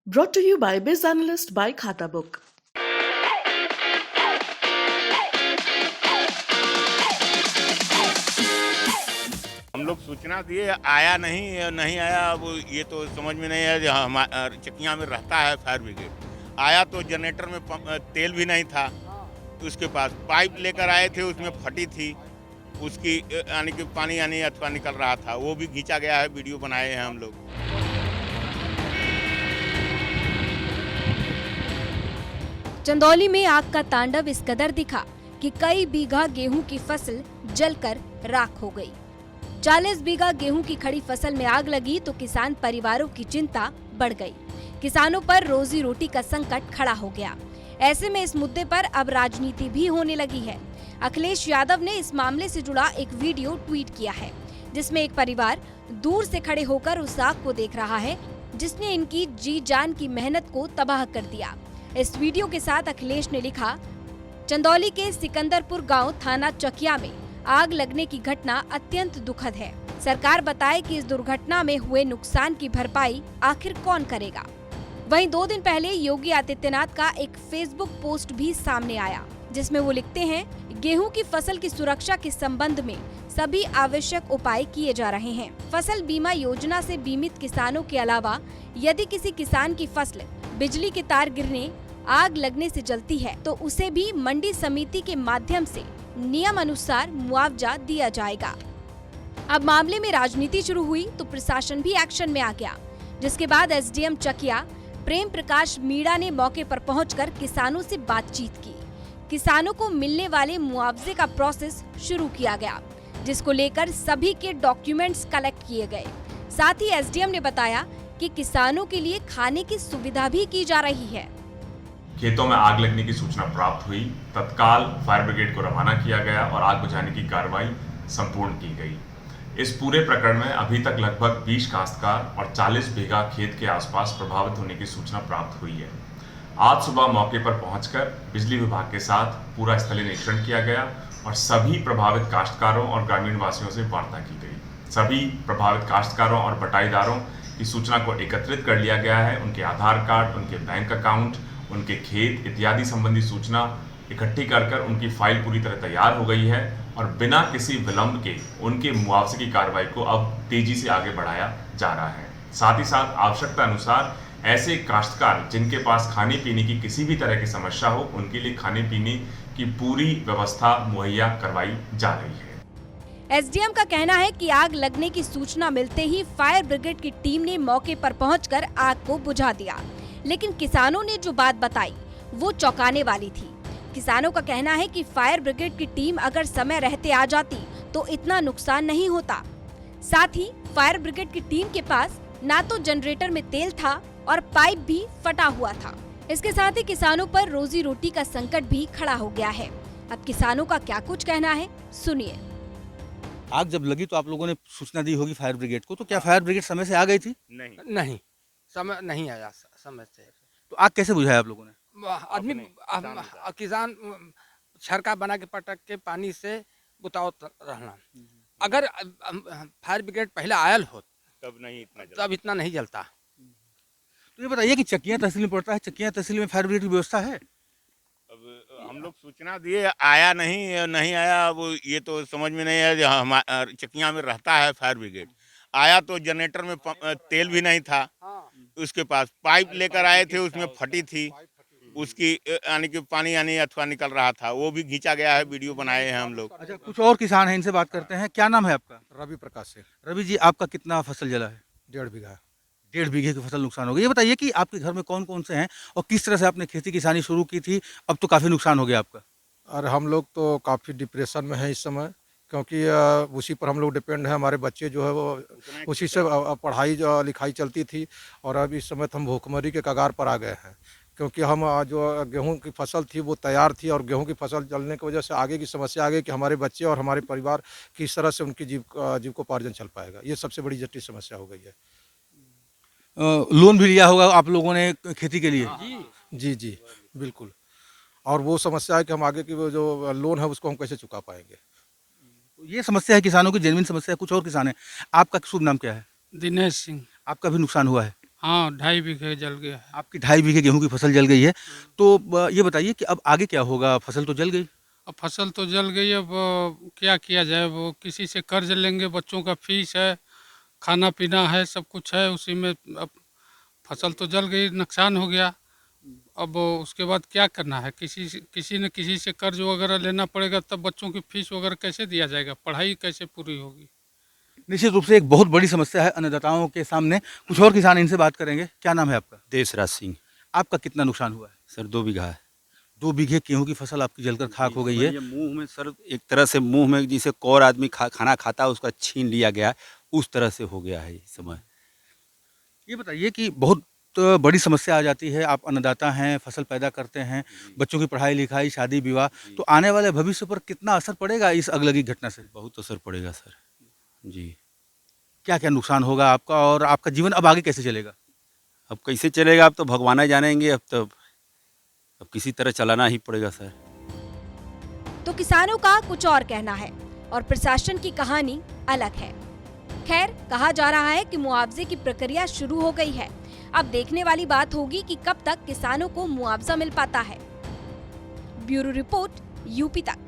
Brought to you by Biz Analyst by Khata Book. हम लोग सूचना दिए, आया नहीं नहीं आया। अब ये तो समझ में नहीं है। हम चकिया में रहता है फायर ब्रिगेड। आया तो जनरेटर में तेल भी नहीं था उसके पास। पाइप लेकर आए थे, उसमें फटी थी उसकी, यानी कि पानी यानी अथवा निकल रहा था। वो भी खींचा गया है, वीडियो बनाए हैं हम लोग। चंदौली में आग का तांडव इस कदर दिखा कि कई बीघा गेहूं की फसल जलकर राख हो गई। 40 बीघा गेहूं की खड़ी फसल में आग लगी तो किसान परिवारों की चिंता बढ़ गई। किसानों पर रोजी रोटी का संकट खड़ा हो गया। ऐसे में इस मुद्दे पर अब राजनीति भी होने लगी है। अखिलेश यादव ने इस मामले से जुड़ा एक वीडियो ट्वीट किया है, जिसमें एक परिवार दूर से खड़े होकर उस आग को देख रहा है जिसने इनकी जी जान की मेहनत को तबाह कर दिया। इस वीडियो के साथ अखिलेश ने लिखा, चंदौली के सिकंदरपुर गांव थाना चकिया में आग लगने की घटना अत्यंत दुखद है। सरकार बताए कि इस दुर्घटना में हुए नुकसान की भरपाई आखिर कौन करेगा। वहीं 2 दिन पहले योगी आदित्यनाथ का एक फेसबुक पोस्ट भी सामने आया, जिसमें वो लिखते हैं, गेहूं की फसल की सुरक्षा के संबंध में सभी आवश्यक उपाय किए जा रहे हैं। फसल बीमा योजना से बीमित किसानों के अलावा यदि किसी किसान की फसल बिजली के तार गिरने, आग लगने से जलती है तो उसे भी मंडी समिति के माध्यम से नियम अनुसार मुआवजा दिया जाएगा। अब मामले में राजनीति शुरू हुई तो प्रशासन भी एक्शन में आ गया, जिसके बाद एसडीएम चकिया प्रेम प्रकाश मीणा ने मौके पर पहुंचकर किसानों से बातचीत की। किसानों को मिलने वाले मुआवजे का प्रोसेस शुरू किया गया, जिसको लेकर सभी के डॉक्यूमेंट्स कलेक्ट किए गए। साथ ही एसडीएम ने बताया कि किसानों के लिए खाने की सुविधा भी की जा रही है। खेतों में आग लगने की सूचना प्राप्त हुई, तत्काल फायर ब्रिगेड को रवाना किया गया और आग बुझाने की कार्रवाई संपूर्ण की गई। इस पूरे प्रकरण में अभी तक लगभग 20 काश्तकार और 40 बीघा खेत के आसपास प्रभावित होने की सूचना प्राप्त हुई है। आज सुबह मौके पर पहुंचकर बिजली विभाग के साथ पूरा स्थलीय निरीक्षण किया गया और सभी प्रभावित काश्तकारों और ग्रामीण वासियों से वार्ता की गई। सभी प्रभावित काश्तकारों और बटाईदारों की सूचना को एकत्रित कर लिया गया है। उनके आधार कार्ड, उनके बैंक अकाउंट, उनके खेत इत्यादि संबंधी सूचना इकट्ठी कर उनकी फाइल पूरी तरह तैयार हो गई है और बिना किसी विलंब के उनके मुआवजे की कार्रवाई को अब तेजी से आगे बढ़ाया जा रहा है। साथ ही साथ आवश्यकता अनुसार ऐसे काश्तकार जिनके पास खाने पीने की किसी भी तरह की समस्या हो, उनके लिए खाने पीने की पूरी व्यवस्था मुहैया करवाई जा रही है। एसडीएम का कहना है कि आग लगने की सूचना मिलते ही फायर ब्रिगेड की टीम ने मौके पर पहुंचकर आग को बुझा दिया, लेकिन किसानों ने जो बात बताई वो चौंकाने वाली थी। किसानों का कहना है कि फायर ब्रिगेड की टीम अगर समय रहते आ जाती तो इतना नुकसान नहीं होता। साथ ही फायर ब्रिगेड की टीम के पास ना तो जनरेटर में तेल था और पाइप भी फटा हुआ था। इसके साथ ही किसानों पर रोजी रोटी का संकट भी खड़ा हो गया है। अब किसानों का क्या कुछ कहना है, सुनिए। आग जब लगी तो आप लोगों ने सूचना दी होगी फायर ब्रिगेड को, तो क्या फायर ब्रिगेड समय से आ गई थी? नहीं, समय नहीं आया समय से। तो आग कैसे बुझाया आप लोगों ने? आदमी किसान छरका बना के पटक के पानी से बुतावत रहना। अगर फायर ब्रिगेड पहले आयल हो तब इतना नहीं जलता। तो ये बताइए कि चकिया तहसील में पड़ता है, चकिया तहसील में फायर ब्रिगेड की व्यवस्था है? अब हम लोग सूचना दिए, आया नहीं नहीं आया। अब ये तो समझ में नहीं है। हम चकिया में रहता है फायर ब्रिगेड। आया तो जनरेटर में तेल भी नहीं था उसके पास। पाइप लेकर आए थे, उसमें फटी थी उसकी, यानी कि पानी यानी अथवा निकल रहा था। वो भी खींचा गया है, वीडियो बनाए हैं हम लोग। अच्छा, कुछ और किसान हैं, इनसे बात करते हैं। क्या नाम है आपका? रवि प्रकाश से। रवि जी, आपका कितना फसल जला है? 1.5 बीघा। 1.5 बीघे की फसल नुकसान हो गई। ये बताइए कि आपके घर में कौन कौन से हैं और किस तरह से आपने खेती किसानी शुरू की थी? अब तो काफी नुकसान हो गया आपका। और हम लोग तो काफ़ी डिप्रेशन में हैं इस समय, क्योंकि उसी पर हम लोग डिपेंड हैं। हमारे बच्चे जो है वो उसी से पढ़ाई लिखाई चलती थी और अब इस समय तो हम भूखमरी के कगार पर आ गए हैं, क्योंकि हम जो गेहूं की फसल थी वो तैयार थी और गेहूं की फसल जलने की वजह से आगे की समस्या आ गई कि हमारे बच्चे और हमारे परिवार किस तरह से उनकी जीविकोपार्जन चल पाएगा। ये सबसे बड़ी जटिल समस्या हो गई है। लोन भी लिया होगा आप लोगों ने खेती के लिए? जी जी बिल्कुल। और वो समस्या है कि हम आगे की वो जो लोन है उसको हम कैसे चुका पाएंगे। ये समस्या है किसानों की, जेन्युइन समस्या है। कुछ और किसान है। आपका शुभ नाम क्या है? दिनेश सिंह। आपका भी नुकसान हुआ है? हाँ 2.5 बीघे जल गया है। आपकी 2.5 बीघे गेहूं की फसल जल गई है, तो ये बताइए कि अब आगे क्या होगा? फसल तो जल गई। अब फसल तो जल गई, अब क्या किया जाए? वो किसी से कर्ज लेंगे, बच्चों का फीस है, खाना पीना है, सब कुछ है उसी में। अब फसल तो जल गई, नुकसान हो गया। अब उसके बाद क्या करना है? किसी न किसी से कर्ज वगैरह लेना पड़ेगा, तब बच्चों की फीस वगैरह कैसे दिया जाएगा? पढ़ाई कैसे पूरी होगी? निश्चित रूप से एक बहुत बड़ी समस्या है अन्नदाताओं के सामने। कुछ और किसान इनसे बात करेंगे। क्या नाम है आपका? देशराज सिंह। आपका कितना नुकसान हुआ है? सर 2 बीघा है। 2 बीघे गेहूं की फसल आपकी जलकर खाक हो गई है। ये मुंह में सर, एक तरह से मुंह में जिसे कौर आदमी खाना खाता है उसका छीन लिया गया, उस तरह से हो गया है इस समय। ये बताइए कि बहुत बड़ी समस्या आ जाती है, आप अन्नदाता हैं, फसल पैदा करते हैं, बच्चों की पढ़ाई लिखाई, शादी विवाह, तो आने वाले भविष्य पर कितना असर पड़ेगा इस अगलगी घटना से? बहुत असर पड़ेगा सर जी। क्या क्या नुकसान होगा आपका, और आपका जीवन अब आगे कैसे चलेगा? अब कैसे चलेगा, अब तो भगवान ही जानेंगे। अब किसी तरह चलाना ही पड़ेगा सर। तो किसानों का कुछ और कहना है और प्रशासन की कहानी अलग है। खैर, कहा जा रहा है कि मुआवजे की प्रक्रिया शुरू हो गई है। अब देखने वाली बात होगी कि कब तक किसानों को मुआवजा मिल पाता है। ब्यूरो रिपोर्ट, यूपी तक।